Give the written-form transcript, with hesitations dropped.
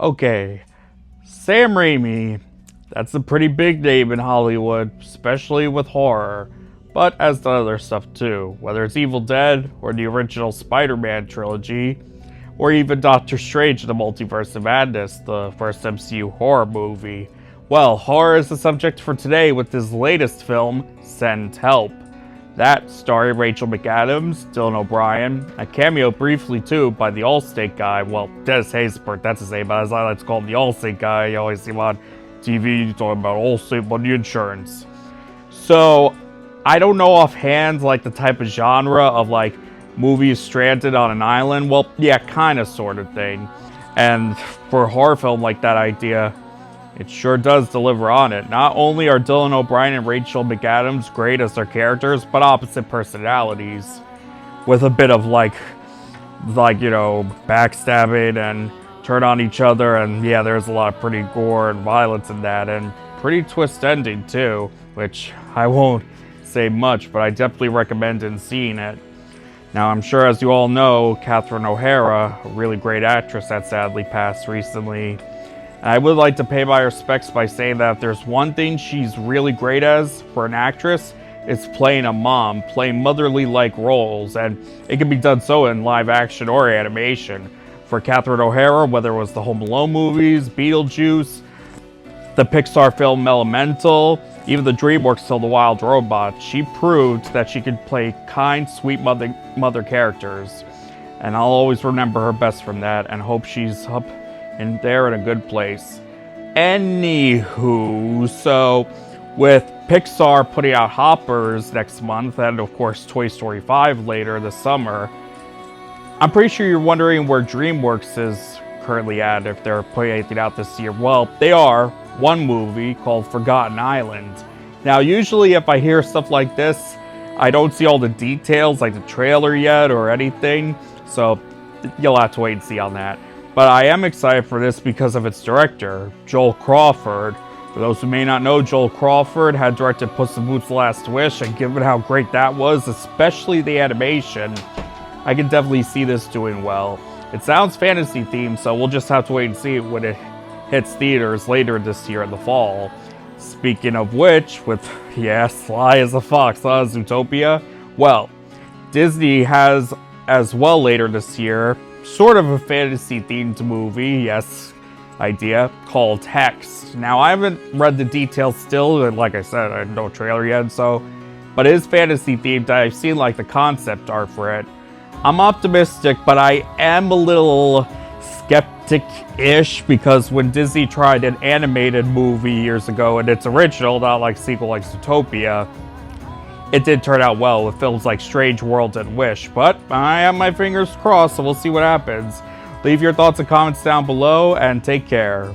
Okay, Sam Raimi. That's a pretty big name in Hollywood, especially with horror, but as the other stuff too, whether it's Evil Dead or the original Spider-Man trilogy, or even Doctor Strange in the Multiverse of Madness, the first MCU horror movie. Well, horror is the subject for today with his latest film, Send Help. That, starring Rachel McAdams, Dylan O'Brien, a cameo briefly too by the Allstate guy, well, Dennis Haysbert, that's his name, but as I like to call him the Allstate guy, you always see him on TV talking about Allstate money insurance. So, I don't know offhand, like, the type of genre of, like, movies stranded on an island. Well, yeah, kind of, sort of thing. And for a horror film like that idea, it sure does deliver on it. Not only are Dylan O'Brien and Rachel McAdams great as their characters, but opposite personalities. With a bit of backstabbing and turn on each other, and yeah, there's a lot of pretty gore and violence in that, and pretty twist ending too, which I won't say much, but I definitely recommend seeing it. Now, I'm sure as you all know, Catherine O'Hara, a really great actress that sadly passed recently, I would like to pay my respects by saying that if there's one thing she's really great as for an actress, it's playing a mom, playing motherly-like roles, and it can be done so in live action or animation. For Catherine O'Hara, whether it was the Home Alone movies, Beetlejuice, the Pixar film Elemental, even the DreamWorks film The Wild Robot, she proved that she could play kind, sweet mother characters. And I'll always remember her best from that, and hope she's up in there in a good place. Anywho, so with Pixar putting out Hoppers next month, and of course Toy Story 5 later this summer, I'm pretty sure you're wondering where DreamWorks is currently at, if they're putting anything out this year. Well, they are. One movie called Forgotten Island. Now, usually if I hear stuff like this, I don't see all the details, like the trailer yet or anything, so you'll have to wait and see on that. But I am excited for this because of its director, Joel Crawford. For those who may not know, Joel Crawford had directed Puss in Boots: The Last Wish, and given how great that was, especially the animation, I can definitely see this doing well. It sounds fantasy themed, so we'll just have to wait and see when it hits theaters later this year in the fall. Speaking of which, with, Sly as a Fox, Zootopia, well, Disney has as well later this year sort of a fantasy-themed movie, idea, called Hex. Now, I haven't read the details still, and like I said, I have no trailer yet, but it is fantasy-themed. I've seen, like, the concept art for it. I'm optimistic, but I am a little skeptic-ish, because when Disney tried an animated movie years ago, and it's original, not like sequel like Zootopia, it did turn out well with films like Strange World and Wish, but I have my fingers crossed, so we'll see what happens. Leave your thoughts and comments down below, and take care.